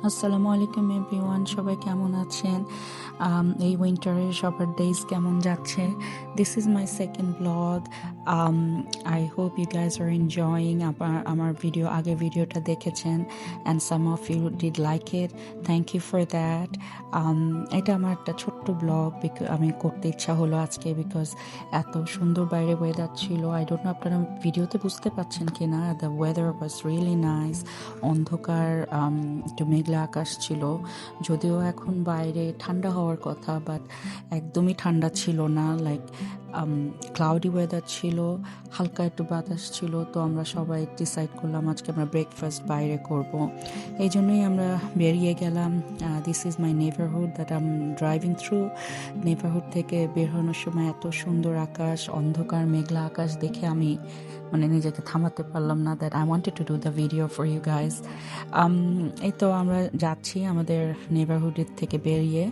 আসসালামু আলাইকুম এভরিওয়ান, সবাই কেমন আছেন? এই উইন্টারে সবার ডেজ কেমন যাচ্ছে? This is my second blog. I hope you guys are enjoying. আমার আগের ভিডিওটা দেখেছেন and some of you did like it. Thank you for that. এটা আমার একটা ছোট্ট ব্লগ আমি করতে ইচ্ছা হলো আজকে, বিকজ এত সুন্দর বাইরে ওয়েদার ছিল। আই ডোন্ট নো আপনারা ভিডিওতে বুঝতে পারছেন কি না, the weather was really nice. অন্ধকার, একটু মেঘলা আকাশ ছিল। যদিও এখন বাইরে ঠান্ডা হওয়ার কথা, বাট একদমই ঠান্ডা ছিল না। লাইক ক্লাউডি ওয়েদার ছিল, হালকা একটু বাতাস ছিল। তো আমরা সবাই ডিসাইড করলাম আজকে আমরা ব্রেকফাস্ট বাইরে করব। এই জন্যই আমরা বেরিয়ে গেলাম। This is my neighbourhood that I am driving through. Neighbourhood থেকে বের হওয়ার সময় এত সুন্দর আকাশ, অন্ধকার মেঘলা আকাশ দেখে আমি নিজেকে থামাতে পারলাম না, that I wanted to do the video for you guys. এই তো আমরা যাচ্ছি আমাদের নেইবারহুডের থেকে বেরিয়ে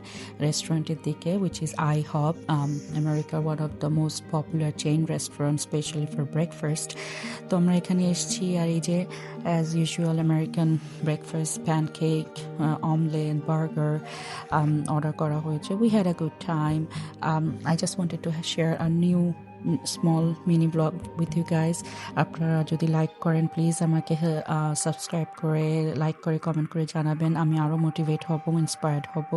রেস্টুরেন্টের দিকে, উইচ ইজ IHOP, আমেরিকার one of the most popular chain restaurant, specially for breakfast. তো আমরা এখানে এসেছি, আর এই যে as usual American breakfast, pancake, omelette, burger order করা হয়েছে। We had a good time. I just wanted to share a new small mini vlog with you guys. আপনারা যদি লাইক করেন প্লিজ আমাকে সাবস্ক্রাইব করে, লাইক করে, কমেন্ট করে জানাবেন। আমি আরও মোটিভেট হব, ইন্সপায়ার্ড হব।